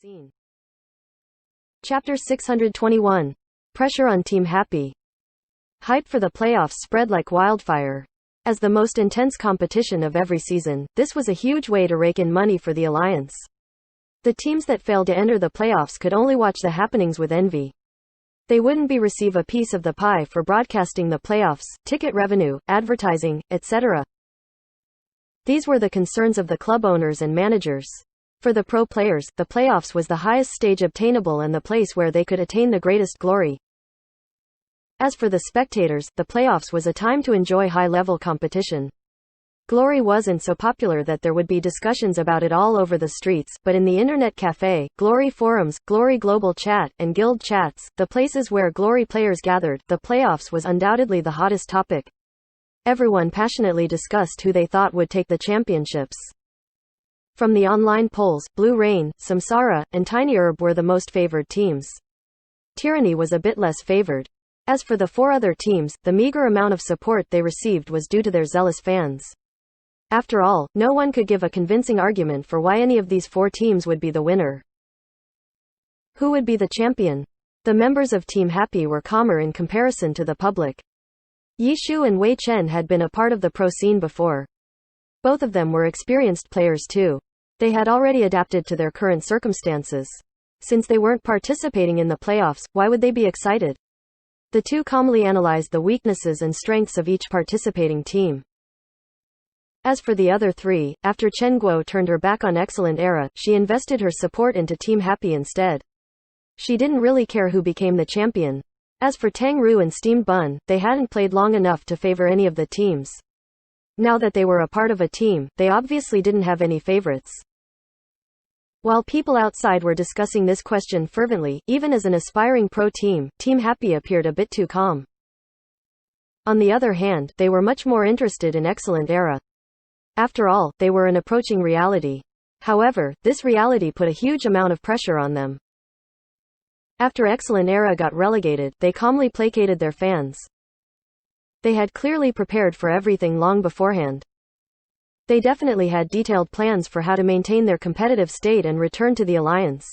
scene. Chapter 621. Pressure on Team Happy. Hype for the playoffs spread like wildfire. As the most intense competition of every season, this was a huge way to rake in money for the alliance. The teams that failed to enter the playoffs could only watch the happenings with envy. They wouldn't receive a piece of the pie for broadcasting the playoffs, ticket revenue, advertising, etc. These were the concerns of the club owners and managers. For the pro players, the playoffs was the highest stage obtainable and the place where they could attain the greatest glory. As for the spectators, the playoffs was a time to enjoy high-level competition. Glory wasn't so popular that there would be discussions about it all over the streets, but in the internet cafe, Glory forums, Glory global chat, and guild chats, the places where Glory players gathered, the playoffs was undoubtedly the hottest topic. Everyone passionately discussed who they thought would take the championships. From the online polls, Blue Rain, Samsara, and Tiny Herb were the most favored teams. Tyranny was a bit less favored. As for the four other teams, the meager amount of support they received was due to their zealous fans. After all, no one could give a convincing argument for why any of these four teams would be the winner. Who would be the champion? The members of Team Happy were calmer in comparison to the public. Yi Shu and Wei Chen had been a part of the pro scene before. Both of them were experienced players too. They had already adapted to their current circumstances. Since they weren't participating in the playoffs, why would they be excited? The two calmly analyzed the weaknesses and strengths of each participating team. As for the other three, after Chen Guo turned her back on Excellent Era, she invested her support into Team Happy instead. She didn't really care who became the champion. As for Tang Ru and Steamed Bun, they hadn't played long enough to favor any of the teams. Now that they were a part of a team, they obviously didn't have any favorites. While people outside were discussing this question fervently, even as an aspiring pro team, Team Happy appeared a bit too calm. On the other hand, they were much more interested in Excellent Era. After all, they were an approaching reality. However, this reality put a huge amount of pressure on them. After Excellent Era got relegated, they calmly placated their fans. They had clearly prepared for everything long beforehand. They definitely had detailed plans for how to maintain their competitive state and return to the alliance.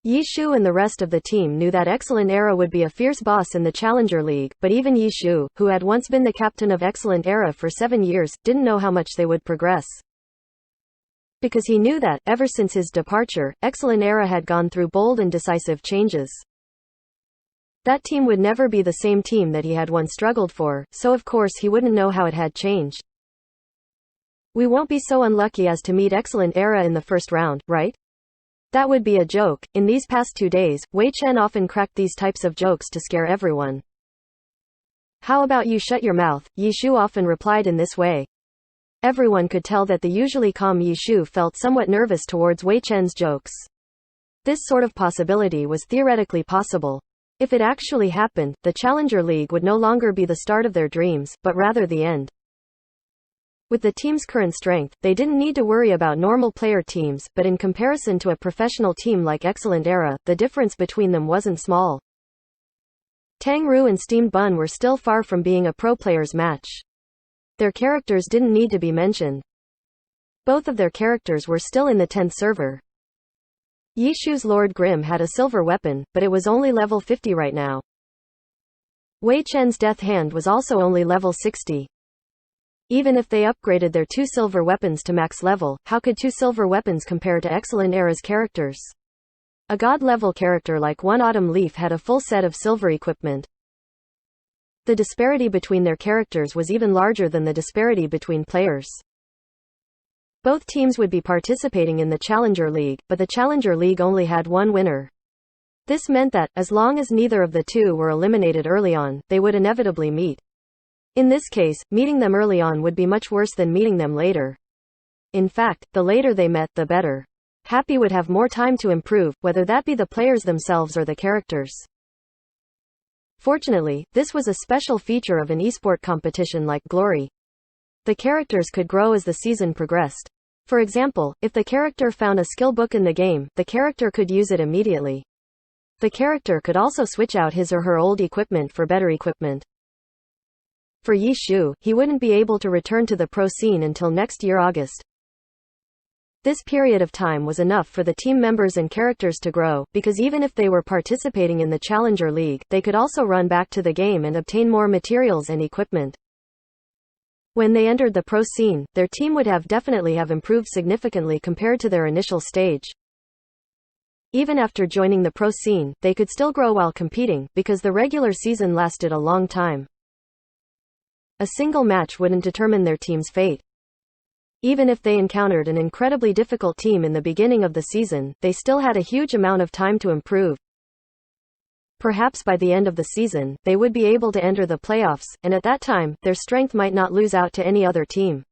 Yi Shu and the rest of the team knew that Excellent Era would be a fierce boss in the Challenger League, but even Yi Shu, who had once been the captain of Excellent Era for 7 years, didn't know how much they would progress. Because he knew that, ever since his departure, Excellent Era had gone through bold and decisive changes. That team would never be the same team that he had once struggled for, so of course he wouldn't know how it had changed. We won't be so unlucky as to meet Excellent Era in the first round, right? That would be a joke. In these past 2 days, Wei Chen often cracked these types of jokes to scare everyone. How about you shut your mouth? Yi Shu often replied in this way. Everyone could tell that the usually calm Yi Shu felt somewhat nervous towards Wei Chen's jokes. This sort of possibility was theoretically possible. If it actually happened, the Challenger League would no longer be the start of their dreams, but rather the end. With the team's current strength, they didn't need to worry about normal player teams, but in comparison to a professional team like Excellent Era, the difference between them wasn't small. Tang Ru and Steamed Bun were still far from being a pro player's match. Their characters didn't need to be mentioned. Both of their characters were still in the 10th server. Yi Shu's Lord Grim had a silver weapon, but it was only level 50 right now. Wei Chen's Death Hand was also only level 60. Even if they upgraded their 2 silver weapons to max level, how could 2 silver weapons compare to Excellent Era's characters? A god-level character like One Autumn Leaf had a full set of silver equipment. The disparity between their characters was even larger than the disparity between players. Both teams would be participating in the Challenger League, but the Challenger League only had one winner. This meant that, as long as neither of the two were eliminated early on, they would inevitably meet. In this case, meeting them early on would be much worse than meeting them later. In fact, the later they met, the better. Happy would have more time to improve, whether that be the players themselves or the characters. Fortunately, this was a special feature of an esport competition like Glory. The characters could grow as the season progressed. For example, if the character found a skill book in the game, the character could use it immediately. The character could also switch out his or her old equipment for better equipment. For Yi Shu, he wouldn't be able to return to the pro scene until next year August. This period of time was enough for the team members and characters to grow, because even if they were participating in the Challenger League, they could also run back to the game and obtain more materials and equipment. When they entered the pro scene, their team would definitely have improved significantly compared to their initial stage. Even after joining the pro scene, they could still grow while competing, because the regular season lasted a long time. A single match wouldn't determine their team's fate. Even if they encountered an incredibly difficult team in the beginning of the season, they still had a huge amount of time to improve. Perhaps by the end of the season, they would be able to enter the playoffs, and at that time, their strength might not lose out to any other team.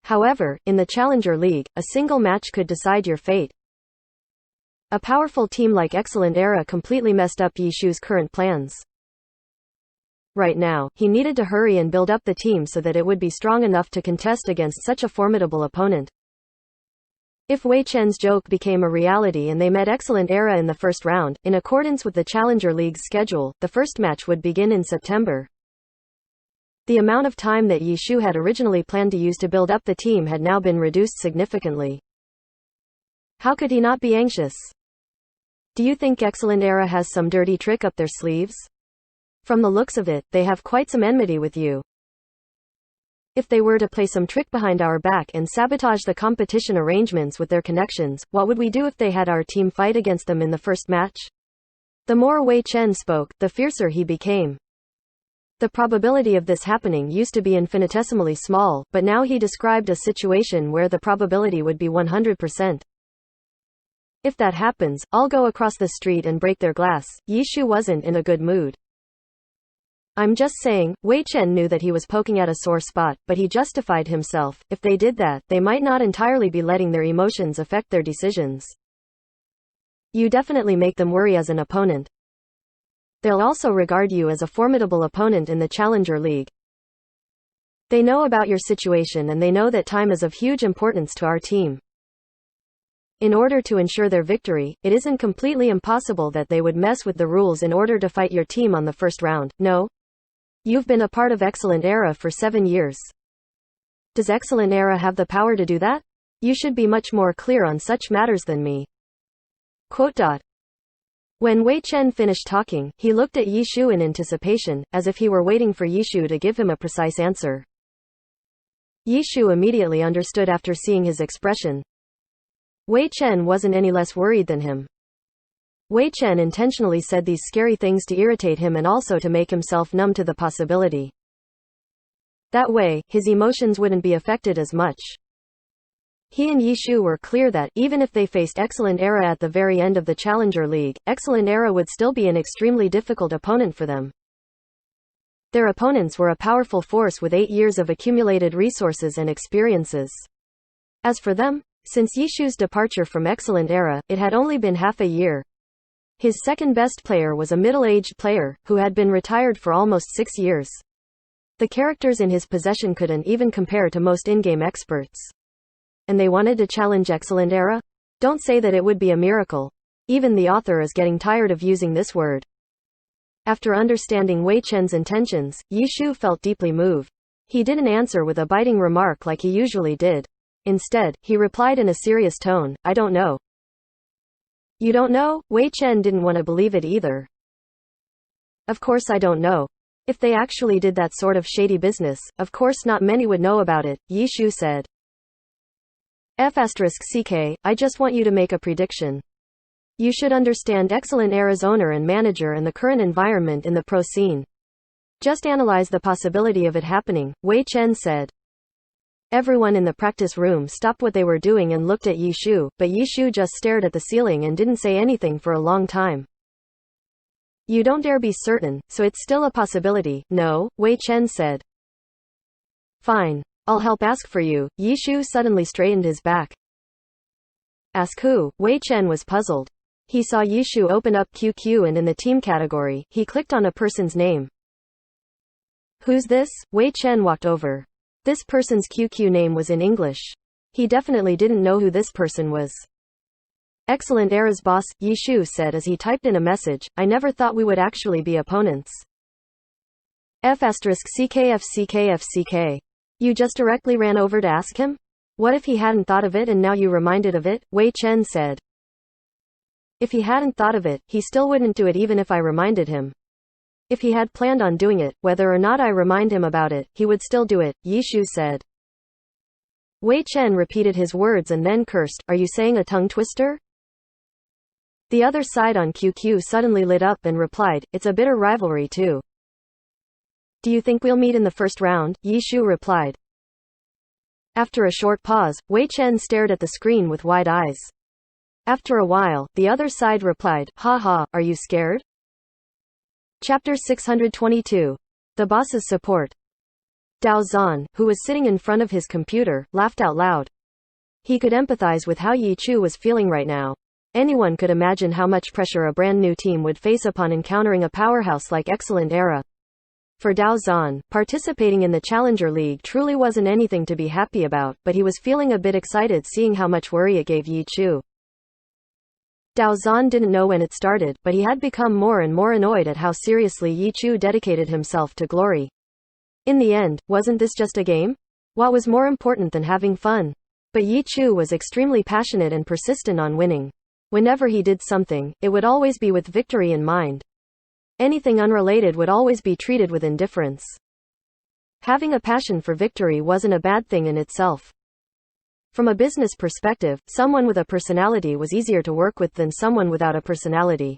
However, in the Challenger League, a single match could decide your fate. A powerful team like Excellent Era completely messed up Yishu's current plans. Right now, he needed to hurry and build up the team so that it would be strong enough to contest against such a formidable opponent. If Wei Chen's joke became a reality and they met Excellent Era in the first round, in accordance with the Challenger League's schedule, the first match would begin in September. The amount of time that Yishu had originally planned to use to build up the team had now been reduced significantly. How could he not be anxious? Do you think Excellent Era has some dirty trick up their sleeves? From the looks of it, they have quite some enmity with you. If they were to play some trick behind our back and sabotage the competition arrangements with their connections, what would we do if they had our team fight against them in the first match? The more Wei Chen spoke, the fiercer he became. The probability of this happening used to be infinitesimally small, but now he described a situation where the probability would be 100%. If that happens, I'll go across the street and break their glass. Yishu wasn't in a good mood. I'm just saying, Wei Chen knew that he was poking at a sore spot, but he justified himself. If they did that, they might not entirely be letting their emotions affect their decisions. You definitely make them worry as an opponent. They'll also regard you as a formidable opponent in the Challenger League. They know about your situation and they know that time is of huge importance to our team. In order to ensure their victory, it isn't completely impossible that they would mess with the rules in order to fight your team on the first round, no? You've been a part of Excellent Era for 7 years. Does Excellent Era have the power to do that? You should be much more clear on such matters than me. When Wei Chen finished talking, he looked at Yishu in anticipation, as if he were waiting for Yishu to give him a precise answer. Yishu immediately understood after seeing his expression. Wei Chen wasn't any less worried than him. Wei Chen intentionally said these scary things to irritate him and also to make himself numb to the possibility. That way, his emotions wouldn't be affected as much. He and Yishu were clear that, even if they faced Excellent Era at the very end of the Challenger League, Excellent Era would still be an extremely difficult opponent for them. Their opponents were a powerful force with 8 years of accumulated resources and experiences. As for them, since Yishu's departure from Excellent Era, it had only been half a year. His second best player was a middle-aged player, who had been retired for almost 6 years. The characters in his possession couldn't even compare to most in-game experts. And they wanted to challenge Excellent Era? Don't say that it would be a miracle. Even the author is getting tired of using this word. After understanding Wei Chen's intentions, Yishu felt deeply moved. He didn't answer with a biting remark like he usually did. Instead, he replied in a serious tone, I don't know. You don't know? Wei Chen didn't want to believe it either. Of course I don't know. If they actually did that sort of shady business, of course not many would know about it, Yishu said. *CK, I just want you to make a prediction. You should understand Excellent Era's owner and manager and the current environment in the pro scene. Just analyze the possibility of it happening, Wei Chen said. Everyone in the practice room stopped what they were doing and looked at Yishu, but Yishu just stared at the ceiling and didn't say anything for a long time. You don't dare be certain, so it's still a possibility, no? Wei Chen said. Fine. I'll help ask for you. Yishu suddenly straightened his back. Ask who? Wei Chen was puzzled. He saw Yishu open up QQ and in the team category, he clicked on a person's name. Who's this? Wei Chen walked over. This person's QQ name was in English. He definitely didn't know who this person was. Excellent Era's boss, Yishu said as he typed in a message, I never thought we would actually be opponents. *CKFCKFCK. You just directly ran over to ask him? What if he hadn't thought of it and now you reminded of it? Wei Chen said. If he hadn't thought of it, he still wouldn't do it even if I reminded him. If he had planned on doing it, whether or not I remind him about it, he would still do it, Yi Shu said. Wei Chen repeated his words and then cursed, are you saying a tongue twister? The other side on QQ suddenly lit up and replied, it's a bitter rivalry too. Do you think we'll meet in the first round? Yi Shu replied. After a short pause, Wei Chen stared at the screen with wide eyes. After a while, the other side replied, ha ha, are you scared? Chapter 622. The Boss's Support. Dao Zhan, who was sitting in front of his computer, laughed out loud. He could empathize with how Yi Chu was feeling right now. Anyone could imagine how much pressure a brand new team would face upon encountering a powerhouse like Excellent Era. For Dao Zhan, participating in the Challenger League truly wasn't anything to be happy about, but he was feeling a bit excited seeing how much worry it gave Yi Chu. Dao Zhan didn't know when it started, but he had become more and more annoyed at how seriously Yi Chu dedicated himself to glory. In the end, wasn't this just a game? What was more important than having fun? But Yi Chu was extremely passionate and persistent on winning. Whenever he did something, it would always be with victory in mind. Anything unrelated would always be treated with indifference. Having a passion for victory wasn't a bad thing in itself. From a business perspective, someone with a personality was easier to work with than someone without a personality.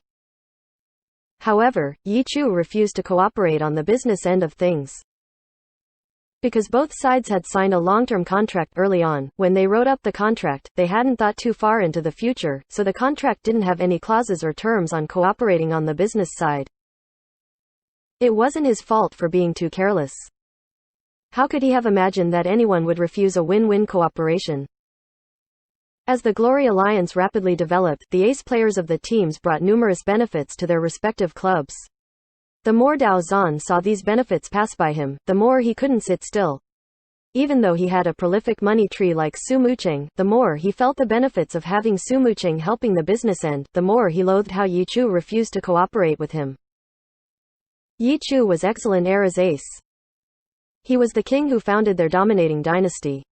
However, Yi Chu refused to cooperate on the business end of things. Because both sides had signed a long-term contract early on, when they wrote up the contract, they hadn't thought too far into the future, so the contract didn't have any clauses or terms on cooperating on the business side. It wasn't his fault for being too careless. How could he have imagined that anyone would refuse a win-win cooperation? As the Glory Alliance rapidly developed, the ace players of the teams brought numerous benefits to their respective clubs. The more Dao Zhan saw these benefits pass by him, the more he couldn't sit still. Even though he had a prolific money tree like Su Mucheng, the more he felt the benefits of having Su Mucheng helping the business end, the more he loathed how Yi Chu refused to cooperate with him. Yi Chu was Excellent Era's ace. He was the king who founded their dominating dynasty.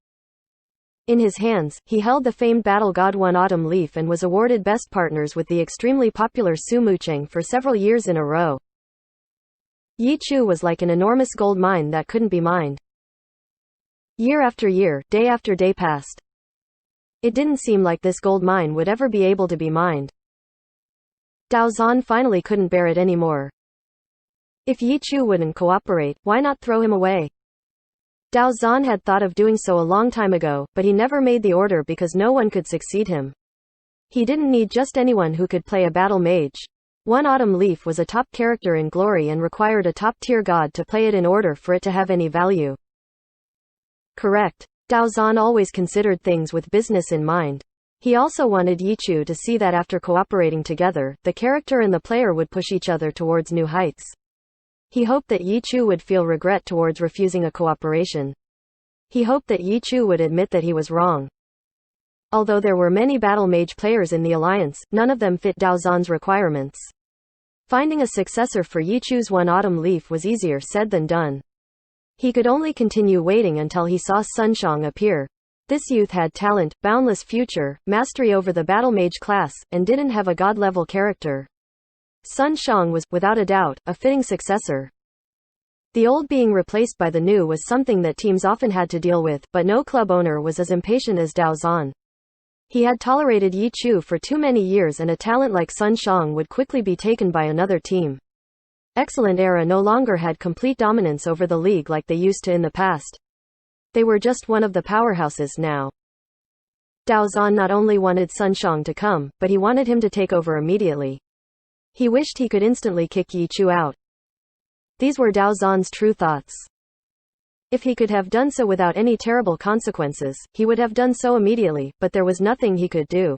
In his hands, he held the famed Battle God One Autumn Leaf and was awarded Best Partners with the extremely popular Su Mucheng for several years in a row. Yi Chu was like an enormous gold mine that couldn't be mined. Year after year, day after day passed. It didn't seem like this gold mine would ever be able to be mined. Dao Zhan finally couldn't bear it anymore. If Yi Chu wouldn't cooperate, why not throw him away? Dao Zhan had thought of doing so a long time ago, but he never made the order because no one could succeed him. He didn't need just anyone who could play a battle mage. One Autumn Leaf was a top character in Glory and required a top-tier god to play it in order for it to have any value. Correct. Dao Zhan always considered things with business in mind. He also wanted Yi Chu to see that after cooperating together, the character and the player would push each other towards new heights. He hoped that Yi Chu would feel regret towards refusing a cooperation. He hoped that Yi Chu would admit that he was wrong. Although there were many battle mage players in the alliance, none of them fit Dao Zhan's requirements. Finding a successor for Yi Chu's One Autumn Leaf was easier said than done. He could only continue waiting until he saw Sun Shang appear. This youth had talent, boundless future, mastery over the battle mage class, and didn't have a god-level character. Sun Shang was, without a doubt, a fitting successor. The old being replaced by the new was something that teams often had to deal with, but no club owner was as impatient as Dao Zhan. He had tolerated Yi Chu for too many years, and a talent like Sun Shang would quickly be taken by another team. Excellent Era no longer had complete dominance over the league like they used to in the past. They were just one of the powerhouses now. Dao Zhan not only wanted Sun Shang to come, but he wanted him to take over immediately. He wished he could instantly kick Yi Chu out. These were Dao Zhan's true thoughts. If he could have done so without any terrible consequences, he would have done so immediately, but there was nothing he could do.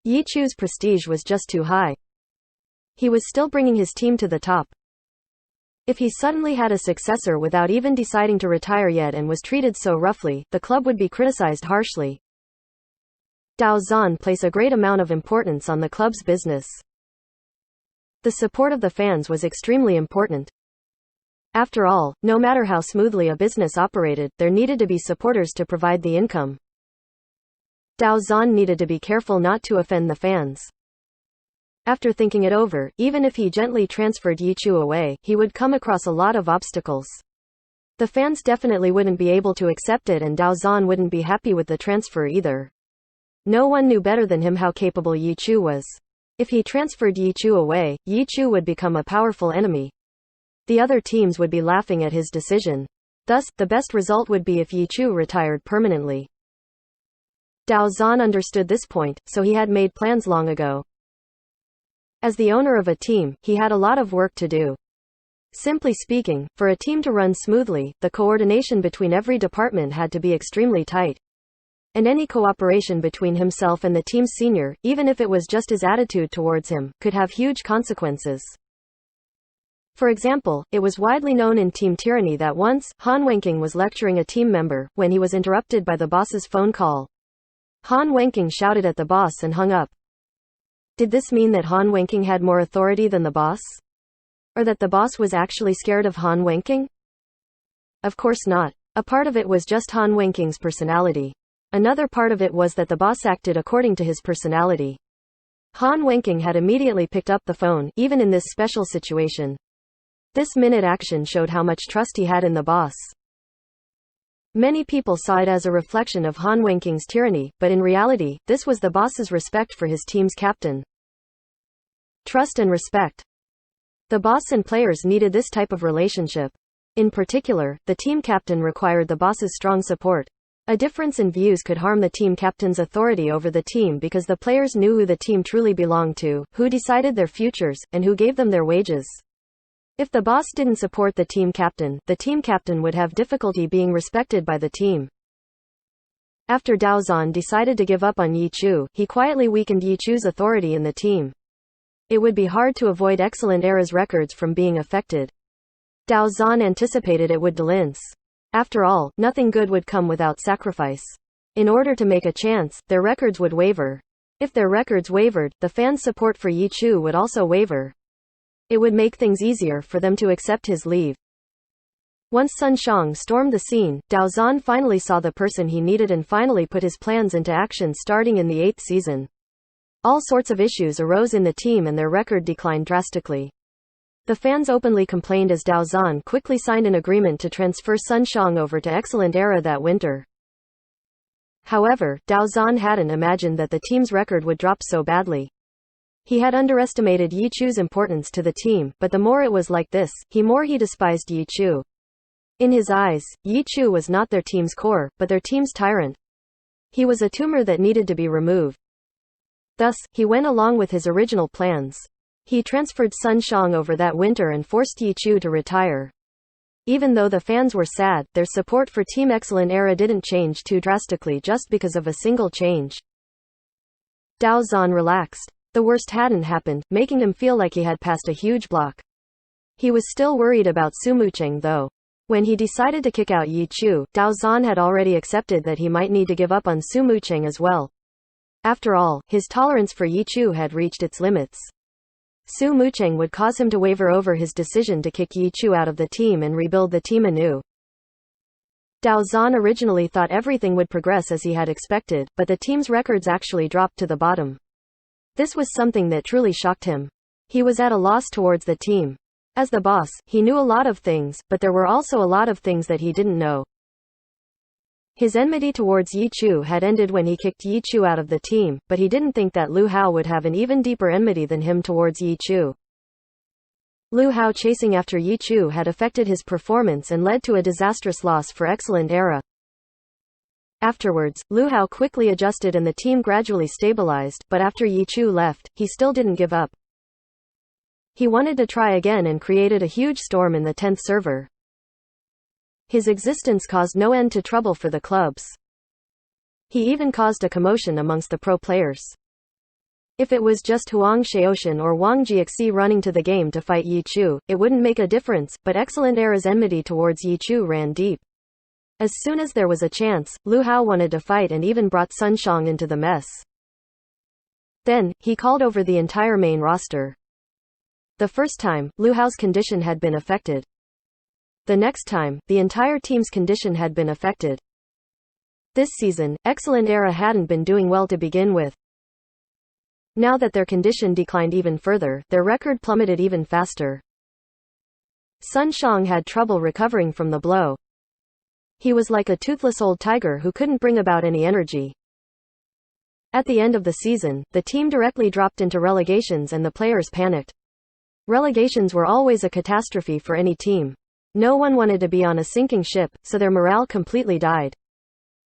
Yi Chu's prestige was just too high. He was still bringing his team to the top. If he suddenly had a successor without even deciding to retire yet and was treated so roughly, the club would be criticized harshly. Dao Zhan placed a great amount of importance on the club's business. The support of the fans was extremely important. After all, no matter how smoothly a business operated, there needed to be supporters to provide the income. Dao Zhan needed to be careful not to offend the fans. After thinking it over, even if he gently transferred Yichu away, he would come across a lot of obstacles. The fans definitely wouldn't be able to accept it, and Dao Zhan wouldn't be happy with the transfer either. No one knew better than him how capable Yichu was. If he transferred Yichu away, Yichu would become a powerful enemy. The other teams would be laughing at his decision. Thus, the best result would be if Yichu retired permanently. Dao Zhan understood this point, so he had made plans long ago. As the owner of a team, he had a lot of work to do. Simply speaking, for a team to run smoothly, the coordination between every department had to be extremely tight. And any cooperation between himself and the team's senior, even if it was just his attitude towards him, could have huge consequences. For example, it was widely known in Team Tyranny that once, Han Wenqing was lecturing a team member, when he was interrupted by the boss's phone call. Han Wenqing shouted at the boss and hung up. Did this mean that Han Wenqing had more authority than the boss? Or that the boss was actually scared of Han Wenqing? Of course not. A part of it was just Han Wenqing's personality. Another part of it was that the boss acted according to his personality. Han Wenqing had immediately picked up the phone, even in this special situation. This minute action showed how much trust he had in the boss. Many people saw it as a reflection of Han Wenqing's tyranny, but in reality, this was the boss's respect for his team's captain. Trust and respect. The boss and players needed this type of relationship. In particular, the team captain required the boss's strong support. A difference in views could harm the team captain's authority over the team because the players knew who the team truly belonged to, who decided their futures, and who gave them their wages. If the boss didn't support the team captain would have difficulty being respected by the team. After Dao Zhan decided to give up on Yichu, he quietly weakened Yichu's authority in the team. It would be hard to avoid Excellent Era's records from being affected. Dao Zhan anticipated it would dilence. After all, nothing good would come without sacrifice. In order to make a chance, their records would waver. If their records wavered, the fans' support for Yichu would also waver. It would make things easier for them to accept his leave. Once Sun Xiang stormed the scene, Dao Zhan finally saw the person he needed and finally put his plans into action starting in the 8th season. All sorts of issues arose in the team and their record declined drastically. The fans openly complained as Dao Zhan quickly signed an agreement to transfer Sun Xiang over to Excellent Era that winter. However, Dao Zhan hadn't imagined that the team's record would drop so badly. He had underestimated Yichu's importance to the team, but the more it was like this, the more he despised Yichu. In his eyes, Yichu was not their team's core, but their team's tyrant. He was a tumor that needed to be removed. Thus, he went along with his original plans. He transferred Sun Xiang over that winter and forced Yichu to retire. Even though the fans were sad, their support for Team Excellent Era didn't change too drastically just because of a single change. Dao Zhan relaxed. The worst hadn't happened, making him feel like he had passed a huge block. He was still worried about Su Mucheng though. When he decided to kick out Yichu, Dao Zhan had already accepted that he might need to give up on Su Mucheng as well. After all, his tolerance for Yichu had reached its limits. Su Mucheng would cause him to waver over his decision to kick Yichu out of the team and rebuild the team anew. Dao Zhan originally thought everything would progress as he had expected, but the team's records actually dropped to the bottom. This was something that truly shocked him. He was at a loss towards the team. As the boss, he knew a lot of things, but there were also a lot of things that he didn't know. His enmity towards Yichu had ended when he kicked Yichu out of the team, but he didn't think that Lu Hao would have an even deeper enmity than him towards Yichu. Lu Hao chasing after Yichu had affected his performance and led to a disastrous loss for Excellent Era. Afterwards, Lu Hao quickly adjusted and the team gradually stabilized, but after Yichu left, he still didn't give up. He wanted to try again and created a huge storm in the 10th server. His existence caused no end to trouble for the clubs. He even caused a commotion amongst the pro players. If it was just Huang Shaoshan or Wang Jiexi running to the game to fight Yichu, it wouldn't make a difference, but Excellent Era's enmity towards Yichu ran deep. As soon as there was a chance, Lu Hao wanted to fight and even brought Sun Xiang into the mess. Then, he called over the entire main roster. The first time, Lu Hao's condition had been affected. The next time, the entire team's condition had been affected. This season, Excellent Era hadn't been doing well to begin with. Now that their condition declined even further, their record plummeted even faster. Sun Xiang had trouble recovering from the blow. He was like a toothless old tiger who couldn't bring about any energy. At the end of the season, the team directly dropped into relegations and the players panicked. Relegations were always a catastrophe for any team. No one wanted to be on a sinking ship, so their morale completely died.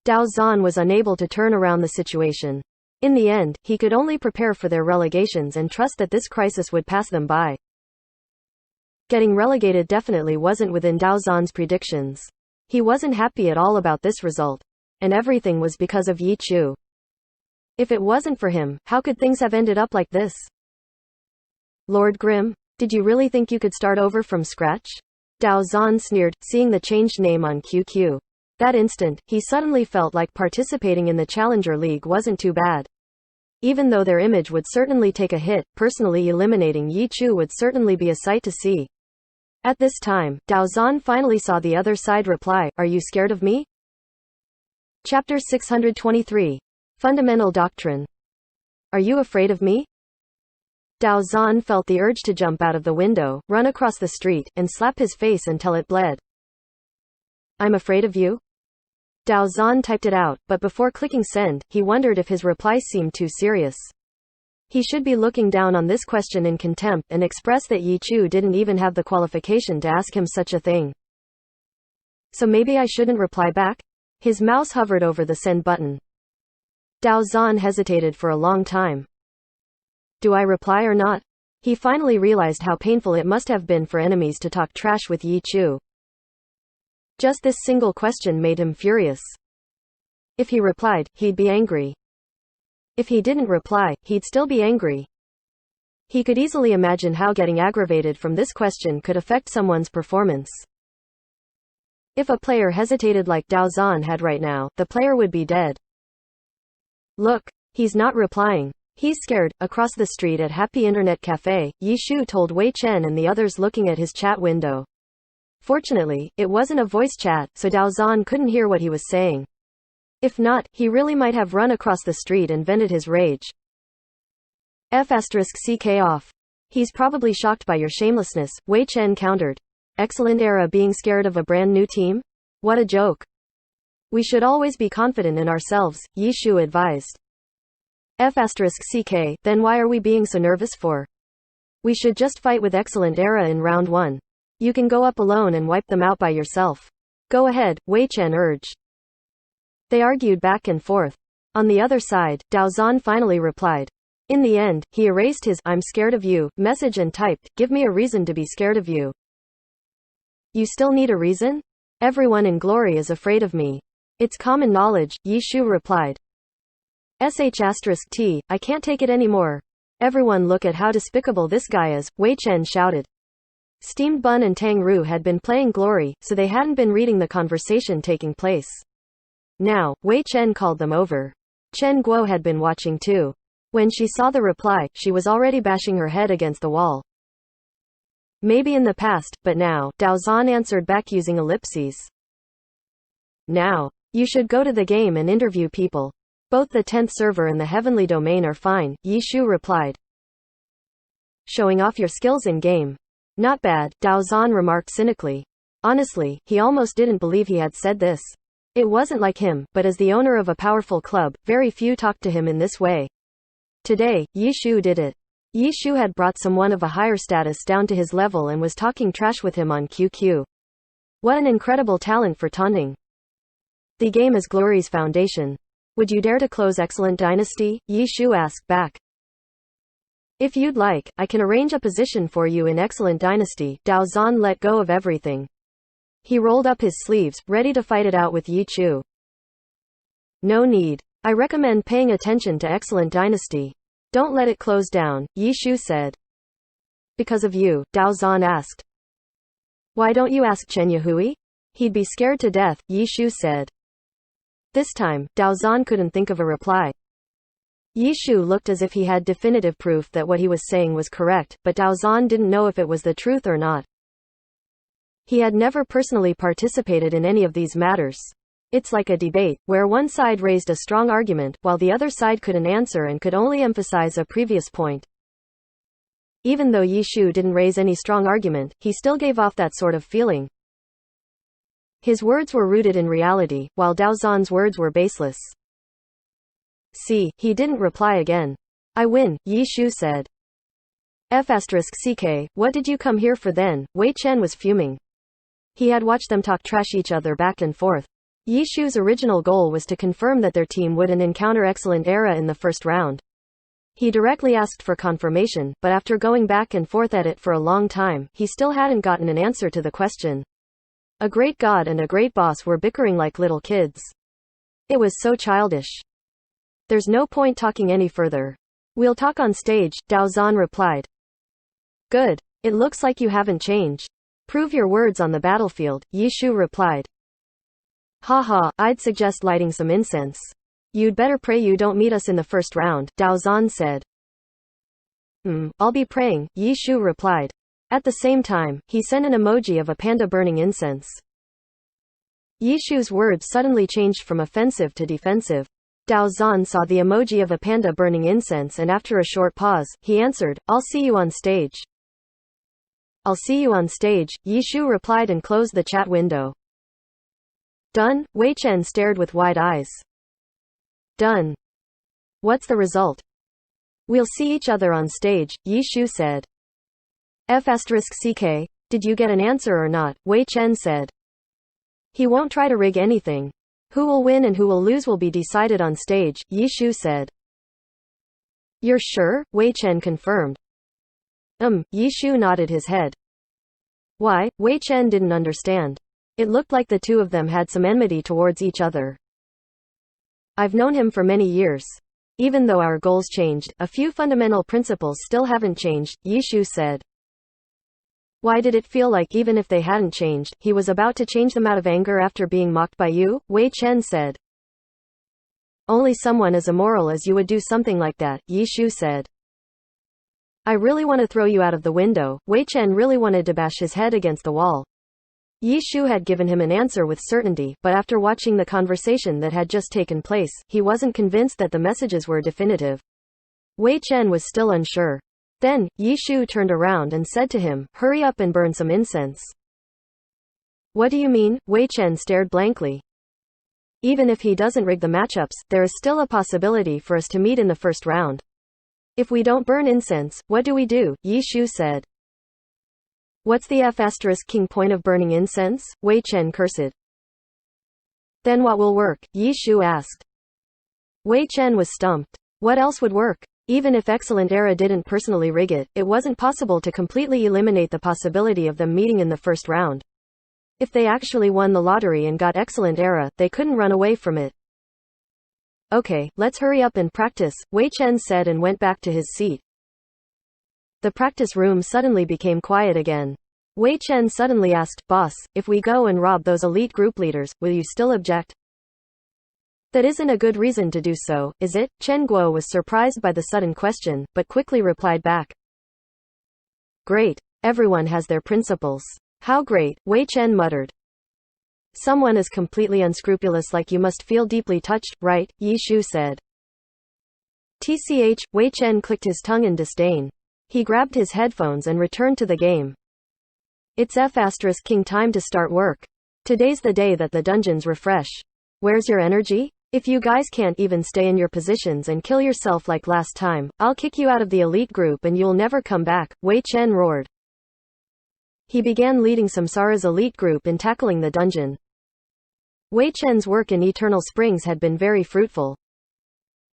Dao Zhan was unable to turn around the situation. In the end, he could only prepare for their relegations and trust that this crisis would pass them by. Getting relegated definitely wasn't within Dao Zhan's predictions. He wasn't happy at all about this result. And everything was because of Yi Chu. If it wasn't for him, how could things have ended up like this? Lord Grimm, did you really think you could start over from scratch? Dao Zhan sneered, seeing the changed name on QQ. That instant, he suddenly felt like participating in the Challenger League wasn't too bad. Even though their image would certainly take a hit, personally eliminating Yi Chu would certainly be a sight to see. At this time, Dao Zhan finally saw the other side reply, "Are you scared of me?" Chapter 623. Fundamental Doctrine. Are you afraid of me? Dao Zhan felt the urge to jump out of the window, run across the street, and slap his face until it bled. I'm afraid of you? Dao Zhan typed it out, but before clicking send, he wondered if his reply seemed too serious. He should be looking down on this question in contempt and express that Yi Chu didn't even have the qualification to ask him such a thing. So maybe I shouldn't reply back? His mouse hovered over the send button. Dao Zhan hesitated for a long time. Do I reply or not? He finally realized how painful it must have been for enemies to talk trash with Yi Chu. Just this single question made him furious. If he replied, he'd be angry. If he didn't reply, he'd still be angry. He could easily imagine how getting aggravated from this question could affect someone's performance. If a player hesitated like Dao Zhan had right now, the player would be dead. Look, he's not replying. He's scared. Across the street at Happy Internet Cafe, Yi Chu told Wei Chen and the others looking at his chat window. Fortunately, it wasn't a voice chat, so Dao Zhan couldn't hear what he was saying. If not, he really might have run across the street and vented his rage. F***ck off. He's probably shocked by your shamelessness, Wei Chen countered. Excellent Era being scared of a brand new team? What a joke. We should always be confident in ourselves, Yi Chu advised. F***ck, then why are we being so nervous for? We should just fight with Excellent Era in round 1. You can go up alone and wipe them out by yourself. Go ahead, Wei Chen urged. They argued back and forth. On the other side, Dao Zhan finally replied. In the end, he erased his "I'm scared of you" message and typed, "Give me a reason to be scared of you." You still need a reason? Everyone in Glory is afraid of me. It's common knowledge, Yi Chu replied. **T, I can't take it anymore. Everyone look at how despicable this guy is, Wei Chen shouted. Steamed Bun and Tang Ru had been playing Glory, so they hadn't been reading the conversation taking place. Now, Wei Chen called them over. Chen Guo had been watching too. When she saw the reply, she was already bashing her head against the wall. Maybe in the past, but now, Dao Zhan answered back using ellipses. Now, you should go to the game and interview people. Both the 10th server and the heavenly domain are fine, Yi Chu replied. Showing off your skills in game. Not bad, Dao Zhan remarked cynically. Honestly, he almost didn't believe he had said this. It wasn't like him, but as the owner of a powerful club, very few talked to him in this way. Today, Yi Chu did it. Yi Chu had brought someone of a higher status down to his level and was talking trash with him on QQ. What an incredible talent for taunting. The game is Glory's foundation. Would you dare to close Excellent Dynasty? Yi Chu asked back. If you'd like, I can arrange a position for you in Excellent Dynasty. Dao Zhan let go of everything. He rolled up his sleeves, ready to fight it out with Yi Chu. No need. I recommend paying attention to Excellent Dynasty. Don't let it close down, Yi Chu said. Because of you, Dao Zhan asked. Why don't you ask Chen Yahui? He'd be scared to death, Yi Chu said. This time, Dao Zhan couldn't think of a reply. Yi Chu looked as if he had definitive proof that what he was saying was correct, but Dao Zhan didn't know if it was the truth or not. He had never personally participated in any of these matters. It's like a debate, where one side raised a strong argument, while the other side couldn't answer and could only emphasize a previous point. Even though Yi Shu didn't raise any strong argument, he still gave off that sort of feeling. His words were rooted in reality, while Dao Zan's words were baseless. See, he didn't reply again. I win, Yi Shu said. F***ck, what did you come here for then? Wei Chen was fuming. He had watched them talk trash each other back and forth. Yi Shu's original goal was to confirm that their team wouldn't encounter Excellent Era in the first round. He directly asked for confirmation, but after going back and forth at it for a long time, he still hadn't gotten an answer to the question. A great god and a great boss were bickering like little kids. It was so childish. There's no point talking any further. We'll talk on stage, Dao Zan replied. Good. It looks like you haven't changed. Prove your words on the battlefield, Yi Shu replied. Haha, I'd suggest lighting some incense. You'd better pray you don't meet us in the first round, Dao Zan said. I'll be praying, Yi Shu replied. At the same time, he sent an emoji of a panda burning incense. Yi Shu's words suddenly changed from offensive to defensive. Dao Zan saw the emoji of a panda burning incense and after a short pause, he answered, I'll see you on stage. I'll see you on stage, Yi Shu replied and closed the chat window. Done? Wei Chen stared with wide eyes. Done. What's the result? We'll see each other on stage, Yi Shu said. F***ck, did you get an answer or not? Wei Chen said. He won't try to rig anything. Who will win and who will lose will be decided on stage, Yi Shu said. You're sure? Wei Chen confirmed. Yi Shu nodded his head. Why? Wei Chen didn't understand. It looked like the two of them had some enmity towards each other. I've known him for many years. Even though our goals changed, a few fundamental principles still haven't changed, Yi Shu said. Why did it feel like even if they hadn't changed, he was about to change them out of anger after being mocked by you? Wei Chen said. Only someone as immoral as you would do something like that, Yi Shu said. I really want to throw you out of the window. Wei Chen really wanted to bash his head against the wall. Yi Shu had given him an answer with certainty, but after watching the conversation that had just taken place, he wasn't convinced that the messages were definitive. Wei Chen was still unsure. Then, Yi Shu turned around and said to him, hurry up and burn some incense. What do you mean? Wei Chen stared blankly. Even if he doesn't rig the matchups, there is still a possibility for us to meet in the first round. If we don't burn incense, what do we do? Yi Shu said. What's the F***king point of burning incense? Wei Chen cursed. Then what will work? Yi Shu asked. Wei Chen was stumped. What else would work? Even if Excellent Era didn't personally rig it, it wasn't possible to completely eliminate the possibility of them meeting in the first round. If they actually won the lottery and got Excellent Era, they couldn't run away from it. Okay, let's hurry up and practice, Wei Chen said and went back to his seat. The practice room suddenly became quiet again. Wei Chen suddenly asked, Boss, if we go and rob those elite group leaders, will you still object? That isn't a good reason to do so, is it? Chen Guo was surprised by the sudden question, but quickly replied back. Great. Everyone has their principles. How great, Wei Chen muttered. Someone as completely unscrupulous like you must feel deeply touched, right? Yi Shu said. TCH, Wei Chen clicked his tongue in disdain. He grabbed his headphones and returned to the game. It's F***king time to start work. Today's the day that the dungeons refresh. Where's your energy? If you guys can't even stay in your positions and kill yourself like last time, I'll kick you out of the elite group and you'll never come back, Wei Chen roared. He began leading Samsara's elite group in tackling the dungeon. Wei Chen's work in Eternal Springs had been very fruitful.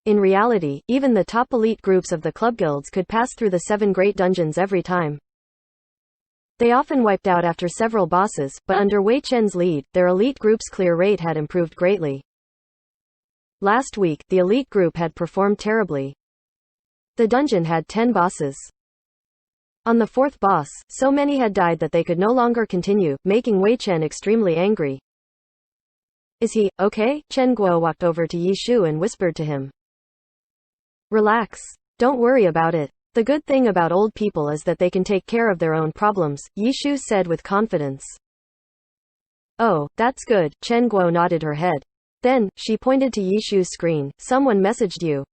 In reality, even the top elite groups of the club guilds could pass through the 7 great dungeons every time. They often wiped out after several bosses, but under Wei Chen's lead, their elite group's clear rate had improved greatly. Last week, the elite group had performed terribly. The dungeon had 10 bosses. On the 4th boss, so many had died that they could no longer continue, making Wei Chen extremely angry. Is he okay? Chen Guo walked over to Yi Shu and whispered to him. Relax. Don't worry about it. The good thing about old people is that they can take care of their own problems, Yi Shu said with confidence. Oh, that's good, Chen Guo nodded her head. Then, she pointed to Yishu's screen. Someone messaged you.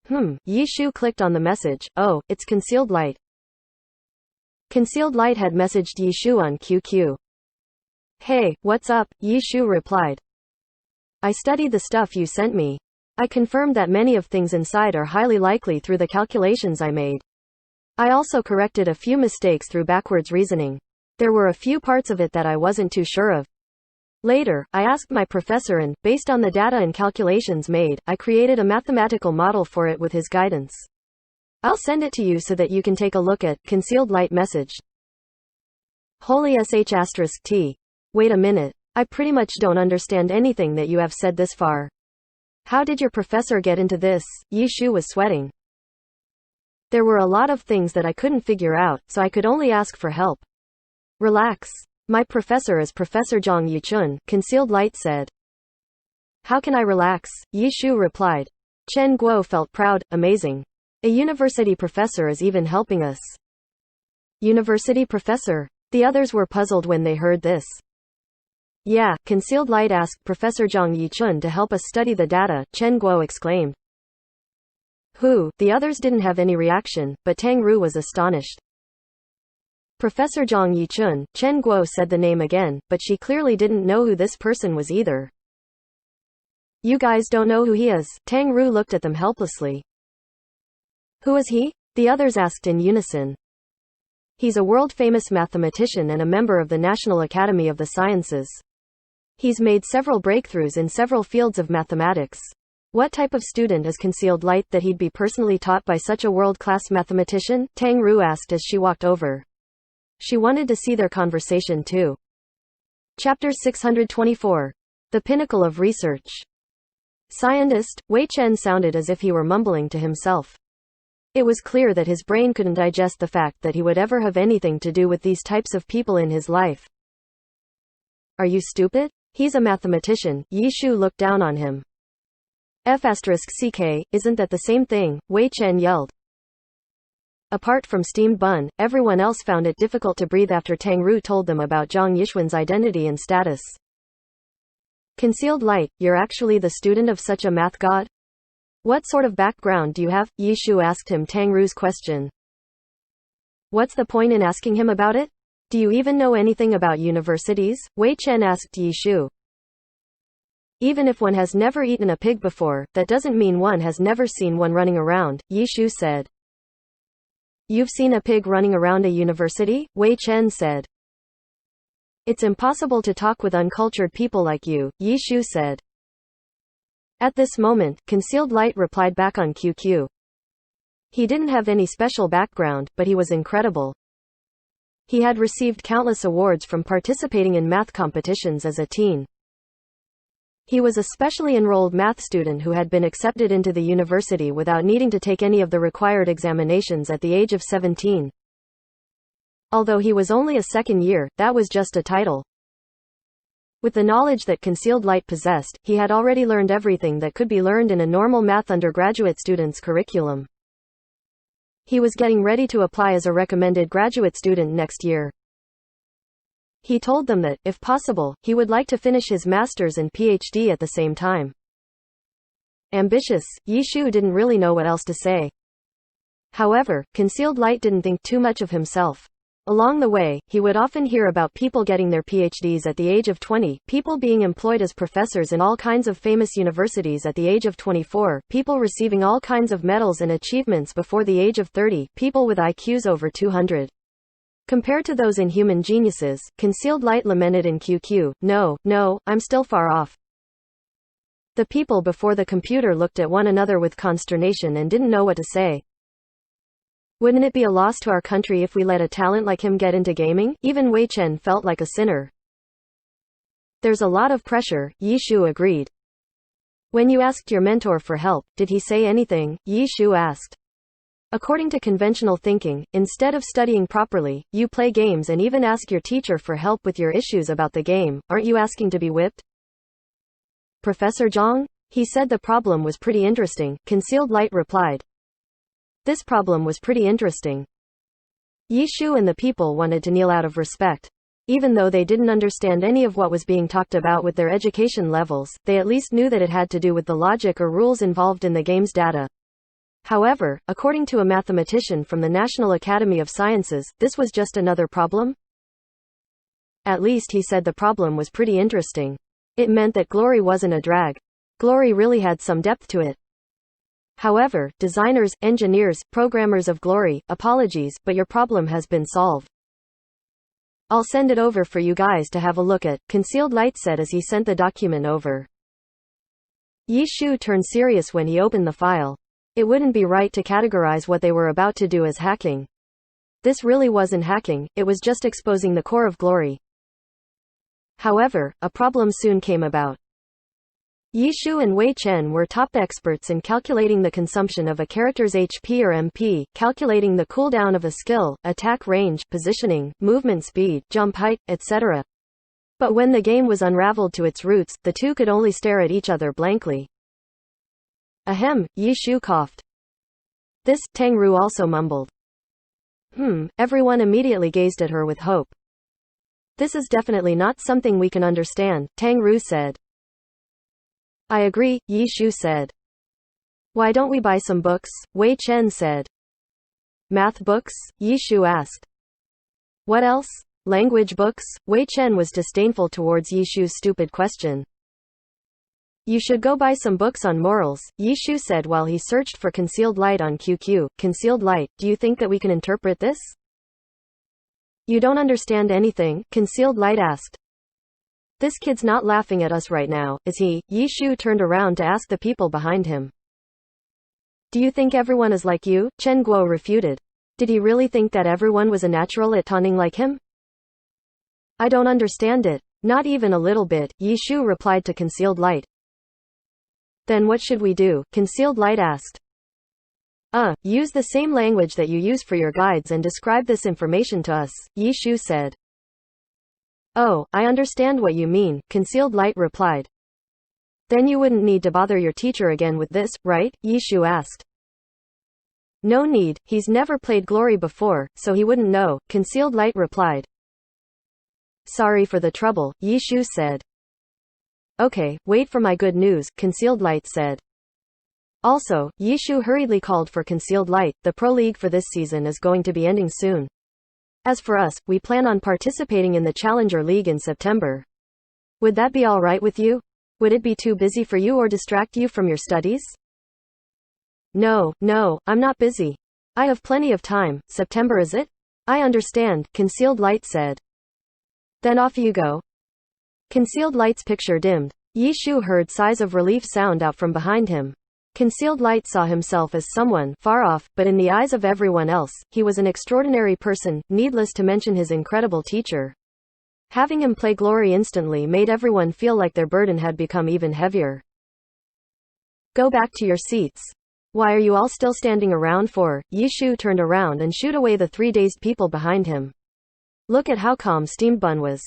Yishu clicked on the message. Oh, it's Concealed Light. Concealed Light had messaged Yishu on QQ. Hey, what's up? Yishu replied. I studied the stuff you sent me. I confirmed that many of things inside are highly likely through the calculations I made. I also corrected a few mistakes through backwards reasoning. There were a few parts of it that I wasn't too sure of. Later, I asked my professor and, based on the data and calculations made, I created a mathematical model for it with his guidance. I'll send it to you so that you can take a look at. Concealed Light message. Holy sh*t. Wait a minute. I pretty much don't understand anything that you have said this far. How did your professor get into this? Yishu was sweating. There were a lot of things that I couldn't figure out, so I could only ask for help. Relax. My professor is Professor Zhang Yichun, Concealed Light said. How can I relax? Yishu replied. Chen Guo felt proud. Amazing. A university professor is even helping us. University professor? The others were puzzled when they heard this. Yeah, Concealed Light asked Professor Zhang Yichun to help us study the data, Chen Guo exclaimed. Who? The others didn't have any reaction, but Tang Ru was astonished. Professor Zhang Yichun, Chen Guo said the name again, but she clearly didn't know who this person was either. You guys don't know who he is? Tang Ru looked at them helplessly. Who is he? The others asked in unison. He's a world-famous mathematician and a member of the National Academy of the Sciences. He's made several breakthroughs in several fields of mathematics. What type of student is Concealed Light that he'd be personally taught by such a world-class mathematician? Tang Ru asked as she walked over. She wanted to see their conversation too. Chapter 624. The Pinnacle of Research. Scientist, Wei Chen sounded as if he were mumbling to himself. It was clear that his brain couldn't digest the fact that he would ever have anything to do with these types of people in his life. Are you stupid? He's a mathematician. Yishu looked down on him. F***ck, isn't that the same thing? Wei Chen yelled. Apart from Steamed Bun, everyone else found it difficult to breathe after Tang Ru told them about Zhang Yixuan's identity and status. Concealed Light, you're actually the student of such a math god? What sort of background do you have? Yishu asked him Tang Ru's question. What's the point in asking him about it? Do you even know anything about universities? Wei Chen asked Yishu. Even if one has never eaten a pig before, that doesn't mean one has never seen one running around, Yishu said. You've seen a pig running around a university? Wei Chen said. It's impossible to talk with uncultured people like you, Yishu said. At this moment, Concealed Light replied back on QQ. He didn't have any special background, but he was incredible. He had received countless awards from participating in math competitions as a teen. He was a specially enrolled math student who had been accepted into the university without needing to take any of the required examinations at the age of 17. Although he was only a second year, that was just a title. With the knowledge that Concealed Light possessed, he had already learned everything that could be learned in a normal math undergraduate student's curriculum. He was getting ready to apply as a recommended graduate student next year. He told them that, if possible, he would like to finish his master's and PhD at the same time. Ambitious, Yishu didn't really know what else to say. However, Concealed Light didn't think too much of himself. Along the way, he would often hear about people getting their PhDs at the age of 20, people being employed as professors in all kinds of famous universities at the age of 24, people receiving all kinds of medals and achievements before the age of 30, people with IQs over 200. Compared to those inhuman geniuses, Concealed Light lamented in QQ, no, I'm still far off. The people before the computer looked at one another with consternation and didn't know what to say. Wouldn't it be a loss to our country if we let a talent like him get into gaming? Even Wei Chen felt like a sinner. There's a lot of pressure, Yishu agreed. When you asked your mentor for help, did he say anything? Yishu asked. According to conventional thinking, instead of studying properly, you play games and even ask your teacher for help with your issues about the game. Aren't you asking to be whipped? Professor Zhang? He said the problem was pretty interesting, Concealed Light replied. This problem was pretty interesting. Yishu and the people wanted to kneel out of respect. Even though they didn't understand any of what was being talked about with their education levels, they at least knew that it had to do with the logic or rules involved in the game's data. However, according to a mathematician from the National Academy of Sciences, this was just another problem. At least he said the problem was pretty interesting. It meant that glory wasn't a drag. Glory really had some depth to it. However, designers, engineers, programmers of glory, apologies, but your problem has been solved. I'll send it over for you guys to have a look at, Concealed Light said as he sent the document over. Yi Shu turned serious when he opened the file. It wouldn't be right to categorize what they were about to do as hacking. This really wasn't hacking, it was just exposing the core of glory. However, a problem soon came about. Yi Shu and Wei Chen were top experts in calculating the consumption of a character's HP or MP, calculating the cooldown of a skill, attack range, positioning, movement speed, jump height, etc. But when the game was unraveled to its roots, the two could only stare at each other blankly. Ahem, Yi Shu coughed. This, Tang Ru also mumbled. Everyone immediately gazed at her with hope. This is definitely not something we can understand, Tang Ru said. I agree, Yi Shu said. Why don't we buy some books? Wei Chen said. Math books? Yi Shu asked. What else? Language books? Wei Chen was disdainful towards Yi Shu's stupid question. You should go buy some books on morals, Yi Shu said while he searched for Concealed Light on QQ. Concealed Light, do you think that we can interpret this? You don't understand anything, Concealed Light asked. This kid's not laughing at us right now, is he? Yi Shu turned around to ask the people behind him. Do you think everyone is like you? Chen Guo refuted. Did he really think that everyone was a natural at taunting like him? I don't understand it. Not even a little bit, Yi Shu replied to Concealed Light. Then what should we do? Concealed Light asked. Use the same language that you use for your guides and describe this information to us, Yi Shu said. Oh, I understand what you mean, Concealed Light replied. Then you wouldn't need to bother your teacher again with this, right? Yi Shu asked. No need, he's never played Glory before, so he wouldn't know, Concealed Light replied. Sorry for the trouble, Yi Shu said. Okay, wait for my good news, Concealed Light said. Also, Yi Shu hurriedly called for Concealed Light. The Pro League for this season is going to be ending soon. As for us, we plan on participating in the Challenger League in September. Would that be alright with you? Would it be too busy for you or distract you from your studies? No, I'm not busy. I have plenty of time. September is it? I understand, Concealed Light said. Then off you go. Concealed Light's picture dimmed. Yi Shu heard sighs of relief sound out from behind him. Concealed Light saw himself as someone far off, but in the eyes of everyone else, he was an extraordinary person, needless to mention his incredible teacher. Having him play Glory instantly made everyone feel like their burden had become even heavier. Go back to your seats. Why are you all still standing around for? Yi Shu turned around and shooed away the 3 dazed people behind him. Look at how calm Steamed Bun was.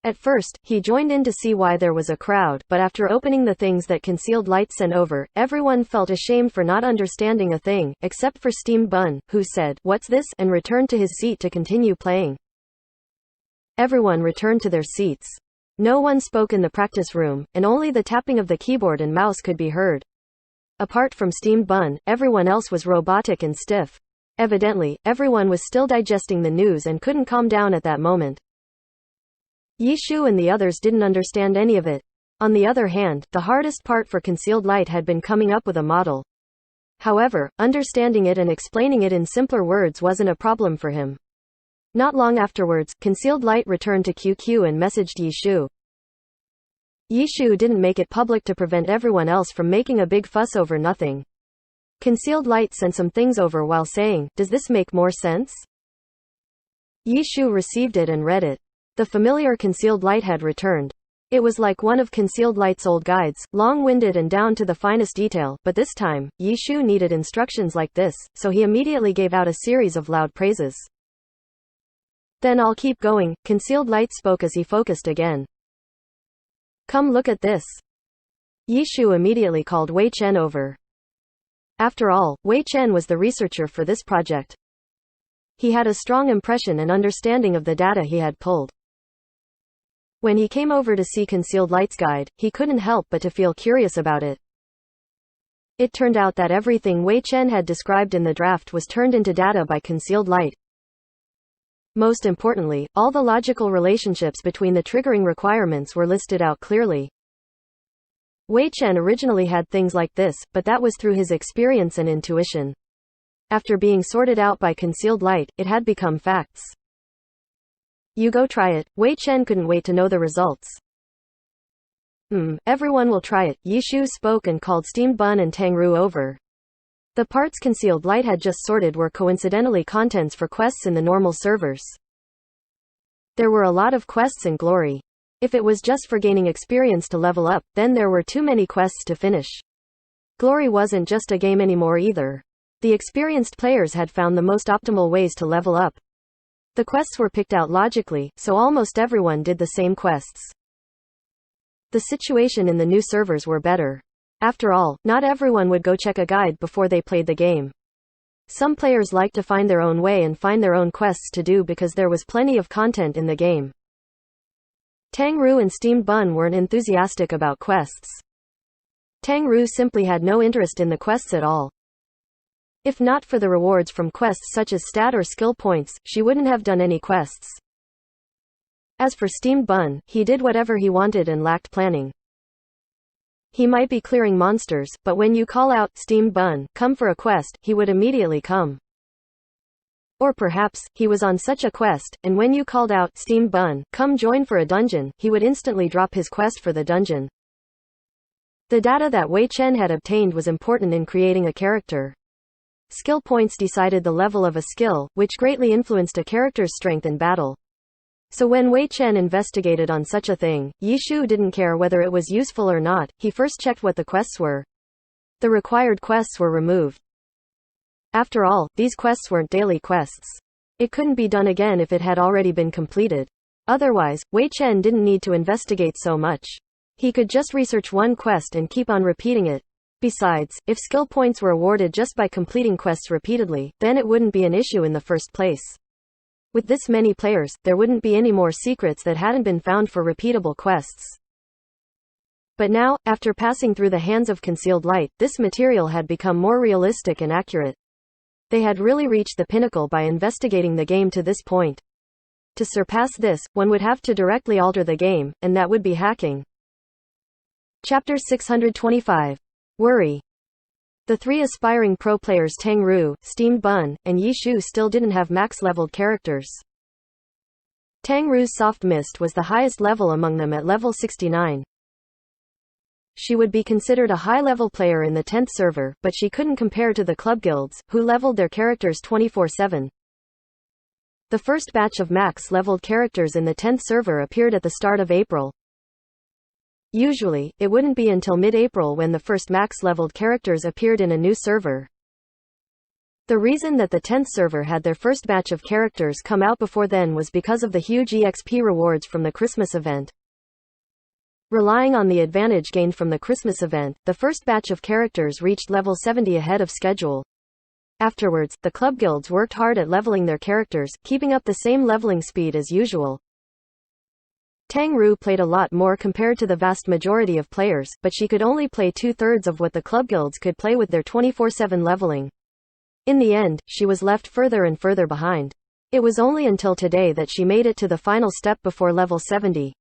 At first, he joined in to see why there was a crowd, but after opening the things that Concealed Light sent over, everyone felt ashamed for not understanding a thing, except for Steamed Bun, who said, "What's this?" and returned to his seat to continue playing. Everyone returned to their seats. No one spoke in the practice room, and only the tapping of the keyboard and mouse could be heard. Apart from Steamed Bun, everyone else was robotic and stiff. Evidently, everyone was still digesting the news and couldn't calm down at that moment. Yi Shu and the others didn't understand any of it. On the other hand, the hardest part for Concealed Light had been coming up with a model. However, understanding it and explaining it in simpler words wasn't a problem for him. Not long afterwards, Concealed Light returned to QQ and messaged Yi Shu. Yi Shu didn't make it public to prevent everyone else from making a big fuss over nothing. Concealed Light sent some things over while saying, "Does this make more sense?" Yi Shu received it and read it. The familiar Concealed Light had returned. It was like one of Concealed Light's old guides, long-winded and down to the finest detail, but this time, Yi Shu needed instructions like this, so he immediately gave out a series of loud praises. Then I'll keep going, Concealed Light spoke as he focused again. Come look at this. Yi Shu immediately called Wei Chen over. After all, Wei Chen was the researcher for this project. He had a strong impression and understanding of the data he had pulled. When he came over to see Concealed Light's guide, he couldn't help but to feel curious about it. It turned out that everything Wei Chen had described in the draft was turned into data by Concealed Light. Most importantly, all the logical relationships between the triggering requirements were listed out clearly. Wei Chen originally had things like this, but that was through his experience and intuition. After being sorted out by Concealed Light, it had become facts. You go try it. Wei Chen couldn't wait to know the results. Everyone will try it. Yi Shu spoke and called Steamed Bun and Tang Ru over. The parts Concealed Light had just sorted were coincidentally contents for quests in the normal servers. There were a lot of quests in Glory. If it was just for gaining experience to level up, then there were too many quests to finish. Glory wasn't just a game anymore either. The experienced players had found the most optimal ways to level up. The quests were picked out logically, so almost everyone did the same quests. The situation in the new servers were better. After all, not everyone would go check a guide before they played the game. Some players liked to find their own way and find their own quests to do because there was plenty of content in the game. Tang Ru and Steamed Bun weren't enthusiastic about quests. Tang Ru simply had no interest in the quests at all. If not for the rewards from quests such as stat or skill points, she wouldn't have done any quests. As for Steamed Bun, he did whatever he wanted and lacked planning. He might be clearing monsters, but when you call out, "Steamed Bun, come for a quest," he would immediately come. Or perhaps, he was on such a quest, and when you called out, "Steamed Bun, come join for a dungeon," he would instantly drop his quest for the dungeon. The data that Wei Chen had obtained was important in creating a character. Skill points decided the level of a skill, which greatly influenced a character's strength in battle. So when Wei Chen investigated on such a thing, Yi Shu didn't care whether it was useful or not, he first checked what the quests were. The required quests were removed. After all, these quests weren't daily quests. It couldn't be done again if it had already been completed. Otherwise, Wei Chen didn't need to investigate so much. He could just research one quest and keep on repeating it. Besides, if skill points were awarded just by completing quests repeatedly, then it wouldn't be an issue in the first place. With this many players, there wouldn't be any more secrets that hadn't been found for repeatable quests. But now, after passing through the hands of Concealed Light, this material had become more realistic and accurate. They had really reached the pinnacle by investigating the game to this point. To surpass this, one would have to directly alter the game, and that would be hacking. Chapter 625. Worry. The three aspiring pro players Tang Ru, Steamed Bun, and Yi Shu still didn't have max-leveled characters. Tang Ru's Soft Mist was the highest level among them at level 69. She would be considered a high-level player in the 10th server, but she couldn't compare to the club guilds, who leveled their characters 24/7. The first batch of max-leveled characters in the 10th server appeared at the start of April. Usually, it wouldn't be until mid-April when the first max-leveled characters appeared in a new server. The reason that the 10th server had their first batch of characters come out before then was because of the huge EXP rewards from the Christmas event. Relying on the advantage gained from the Christmas event, the first batch of characters reached level 70 ahead of schedule. Afterwards, the club guilds worked hard at leveling their characters, keeping up the same leveling speed as usual. Tang Ru played a lot more compared to the vast majority of players, but she could only play 2/3 of what the club guilds could play with their 24/7 leveling. In the end, she was left further and further behind. It was only until today that she made it to the final step before level 70.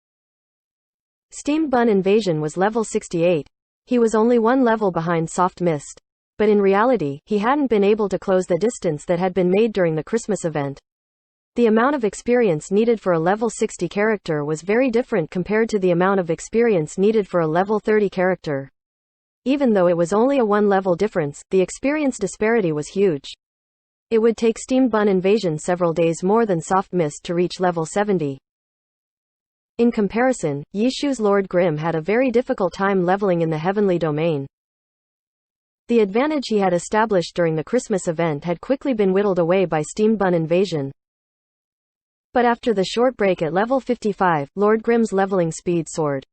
Steamed Bun Invasion was level 68. He was only one level behind Soft Mist. But in reality, he hadn't been able to close the distance that had been made during the Christmas event. The amount of experience needed for a level 60 character was very different compared to the amount of experience needed for a level 30 character. Even though it was only a one-level difference, the experience disparity was huge. It would take Steamed Bun Invasion several days more than Soft Mist to reach level 70. In comparison, Yi Shu's Lord Grimm had a very difficult time leveling in the Heavenly Domain. The advantage he had established during the Christmas event had quickly been whittled away by Steamed Bun Invasion. But after the short break at level 55, Lord Grimm's leveling speed soared.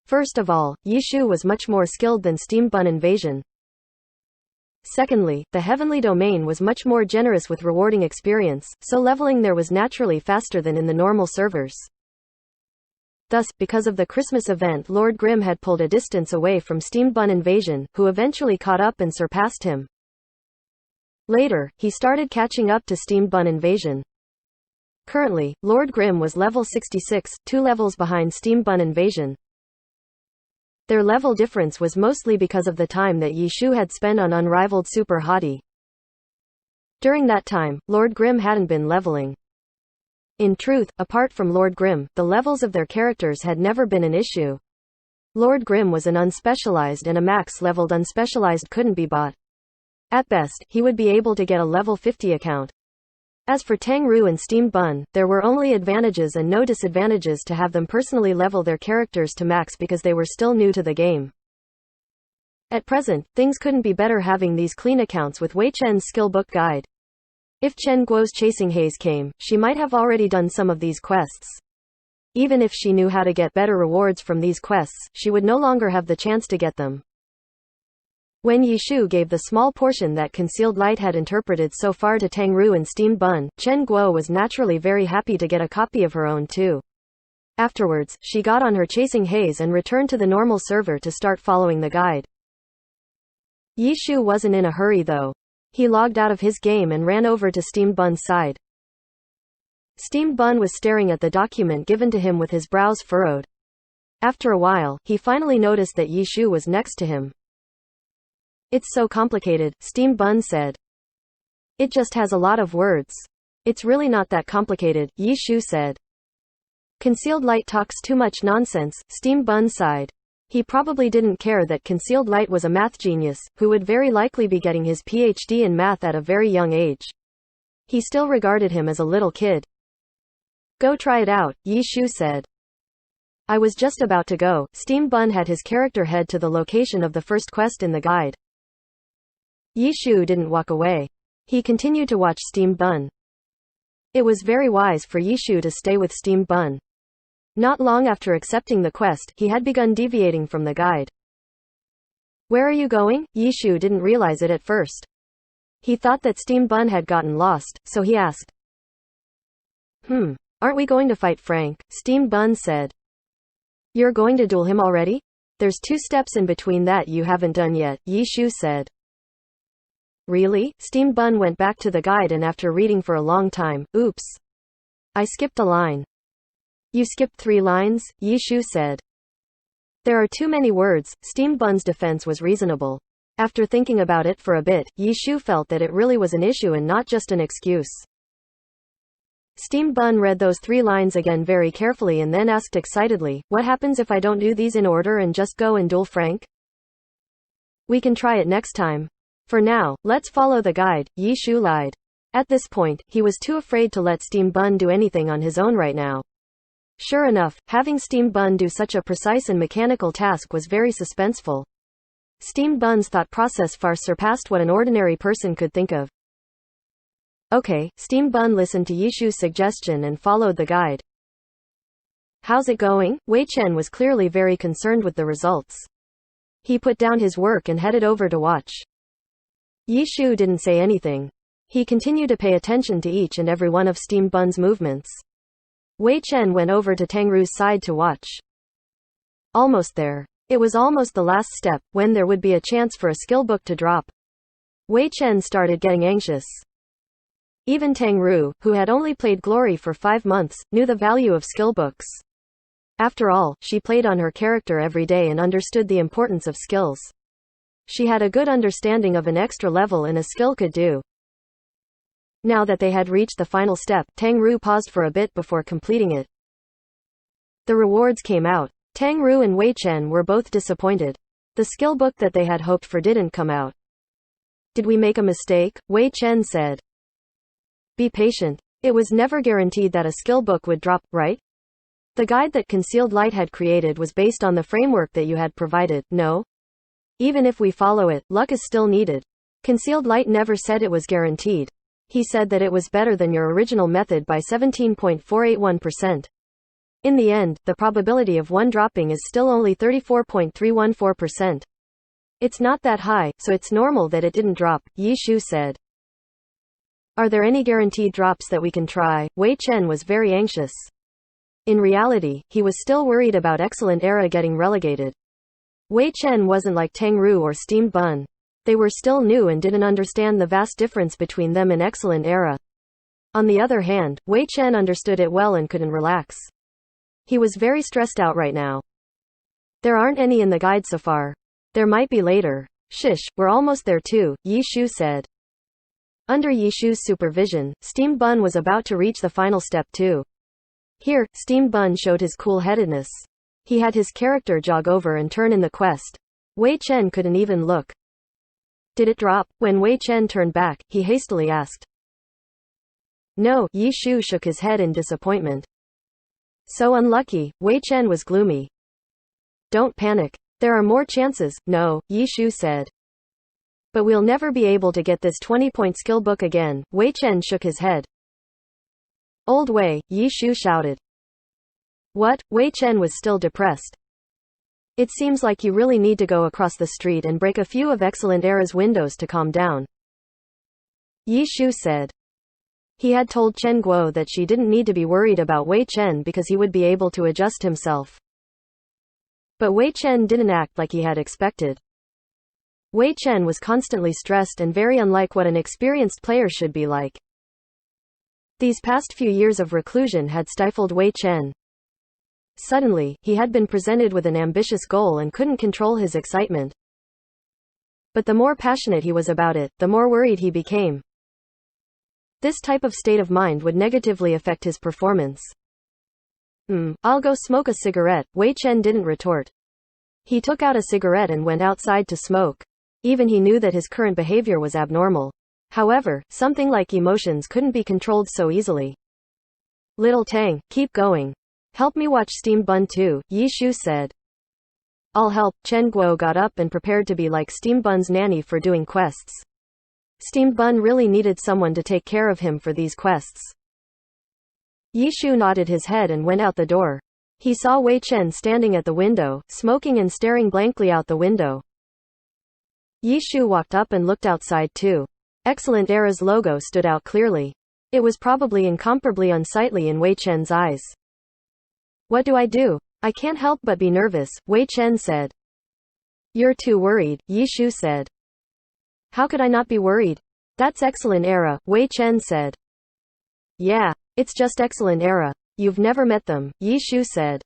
First of all, Yi Shu was much more skilled than Steamed Bun Invasion. Secondly, the Heavenly Domain was much more generous with rewarding experience, so leveling there was naturally faster than in the normal servers. Thus, because of the Christmas event, Lord Grimm had pulled a distance away from Steamed Bun Invasion, who eventually caught up and surpassed him. Later, he started catching up to Steamed Bun Invasion. Currently, Lord Grimm was level 66, 2 levels behind Steamed Bun Invasion. Their level difference was mostly because of the time that Yi Shu had spent on Unrivaled Super Hottie. During that time, Lord Grimm hadn't been leveling. In truth, apart from Lord Grimm, the levels of their characters had never been an issue. Lord Grimm was an unspecialized, and a max-leveled unspecialized couldn't be bought. At best, he would be able to get a level 50 account. As for Tang Ru and Steamed Bun, there were only advantages and no disadvantages to have them personally level their characters to max because they were still new to the game. At present, things couldn't be better having these clean accounts with Wei Chen's skill book guide. If Chen Guo's Chasing Haze came, she might have already done some of these quests. Even if she knew how to get better rewards from these quests, she would no longer have the chance to get them. When Yi Shu gave the small portion that Concealed Light had interpreted so far to Tang Ru and Steamed Bun, Chen Guo was naturally very happy to get a copy of her own too. Afterwards, she got on her Chasing Haze and returned to the normal server to start following the guide. Yi Shu wasn't in a hurry though. He logged out of his game and ran over to Steamed Bun's side. Steamed Bun was staring at the document given to him with his brows furrowed. After a while, he finally noticed that Yi Shu was next to him. "It's so complicated," Steamed Bun said. "It just has a lot of words." "It's really not that complicated," Yi Shu said. "Concealed Light talks too much nonsense," Steamed Bun sighed. He probably didn't care that Concealed Light was a math genius, who would very likely be getting his PhD in math at a very young age. He still regarded him as a little kid. "Go try it out," Yi Shu said. "I was just about to go." Steamed Bun had his character head to the location of the first quest in the guide. Yi Shu didn't walk away. He continued to watch Steamed Bun. It was very wise for Yi Shu to stay with Steamed Bun. Not long after accepting the quest, he had begun deviating from the guide. "Where are you going?" Yi Shu didn't realize it at first. He thought that Steamed Bun had gotten lost, so he asked. Aren't we going to fight Frank?" Steamed Bun said. "You're going to duel him already? There's 2 steps in between that you haven't done yet," Yi Shu said. "Really?" Steamed Bun went back to the guide and after reading for a long time, "Oops. I skipped a line." "You skipped 3 lines?" Yi Shu said. "There are too many words." Steamed Bun's defense was reasonable. After thinking about it for a bit, Yi Shu felt that it really was an issue and not just an excuse. Steamed Bun read those 3 lines again very carefully and then asked excitedly, "What happens if I don't do these in order and just go and duel Frank?" "We can try it next time. For now, let's follow the guide," Yi Shu lied. At this point, he was too afraid to let Steamed Bun do anything on his own right now. Sure enough, having Steamed Bun do such a precise and mechanical task was very suspenseful. Steamed Bun's thought process far surpassed what an ordinary person could think of. Okay, Steamed Bun listened to Yi Shu's suggestion and followed the guide. "How's it going?" Wei Chen was clearly very concerned with the results. He put down his work and headed over to watch. Yi Shu didn't say anything. He continued to pay attention to each and every one of Steamed Bun's movements. Wei Chen went over to Tang Ru's side to watch. Almost there. It was almost the last step, when there would be a chance for a skill book to drop. Wei Chen started getting anxious. Even Tang Ru, who had only played Glory for 5 months, knew the value of skill books. After all, she played on her character every day and understood the importance of skills. She had a good understanding of an extra level in a skill could do. Now that they had reached the final step, Tang Ru paused for a bit before completing it. The rewards came out. Tang Ru and Wei Chen were both disappointed. The skill book that they had hoped for didn't come out. "Did we make a mistake?" Wei Chen said. "Be patient. It was never guaranteed that a skill book would drop, right? The guide that Concealed Light had created was based on the framework that you had provided, no? Even if we follow it, luck is still needed. Concealed Light never said it was guaranteed. He said that it was better than your original method by 17.481%. In the end, the probability of one dropping is still only 34.314%. It's not that high, so it's normal that it didn't drop," Yi Shu said. "Are there any guaranteed drops that we can try?" Wei Chen was very anxious. In reality, he was still worried about Excellent Era getting relegated. Wei Chen wasn't like Tang Ru or Steamed Bun. They were still new and didn't understand the vast difference between them and Excellent Era. On the other hand, Wei Chen understood it well and couldn't relax. He was very stressed out right now. There aren't any in the guide so far. There might be later. Shish, we're almost there too, Yi Shu said. Under Yi Shu's supervision, Steamed Bun was about to reach the final step too. Here, Steamed Bun showed his cool-headedness. He had his character jog over and turn in the quest. Wei Chen couldn't even look. Did it drop? When Wei Chen turned back, he hastily asked. No, Yi Shu shook his head in disappointment. So unlucky, Wei Chen was gloomy. Don't panic. There are more chances, no, Yi Shu said. But we'll never be able to get this 20-point skill book again, Wei Chen shook his head. Old Wei, Yi Shu shouted. What? Wei Chen was still depressed. It seems like you really need to go across the street and break a few of Excellent Era's windows to calm down, Yi Shu said. He had told Chen Guo that she didn't need to be worried about Wei Chen because he would be able to adjust himself. But Wei Chen didn't act like he had expected. Wei Chen was constantly stressed and very unlike what an experienced player should be like. These past few years of reclusion had stifled Wei Chen. Suddenly, he had been presented with an ambitious goal and couldn't control his excitement. But the more passionate he was about it, the more worried he became. This type of state of mind would negatively affect his performance. I'll go smoke a cigarette, Wei Chen didn't retort. He took out a cigarette and went outside to smoke. Even he knew that his current behavior was abnormal. However, something like emotions couldn't be controlled so easily. Little Tang, keep going. Help me watch Steamed Bun too, Yi Shu said. I'll help. Chen Guo got up and prepared to be like Steamed Bun's nanny for doing quests. Steamed Bun really needed someone to take care of him for these quests. Yi Shu nodded his head and went out the door. He saw Wei Chen standing at the window, smoking and staring blankly out the window. Yi Shu walked up and looked outside too. Excellent Era's logo stood out clearly. It was probably incomparably unsightly in Wei Chen's eyes. What do? I can't help but be nervous, Wei Chen said. You're too worried, Yi Shu said. How could I not be worried? That's Excellent Era, Wei Chen said. Yeah, it's just Excellent Era. You've never met them, Yi Shu said.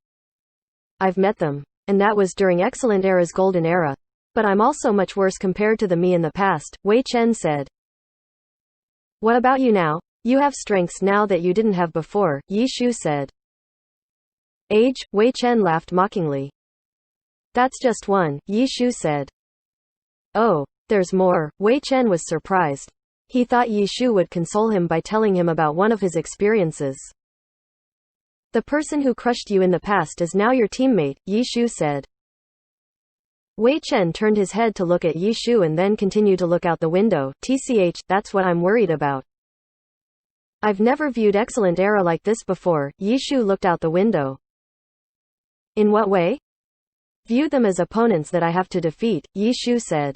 I've met them. And that was during Excellent Era's golden era. But I'm also much worse compared to the me in the past, Wei Chen said. What about you now? You have strengths now that you didn't have before, Yi Shu said. Age? Wei Chen laughed mockingly. That's just one, Yi Shu said. Oh, there's more, Wei Chen was surprised. He thought Yi Shu would console him by telling him about one of his experiences. The person who crushed you in the past is now your teammate, Yi Shu said. Wei Chen turned his head to look at Yi Shu and then continued to look out the window. TCH, that's what I'm worried about. I've never viewed Excellent Era like this before, Yi Shu looked out the window. In what way? View them as opponents that I have to defeat, Yi Shu said.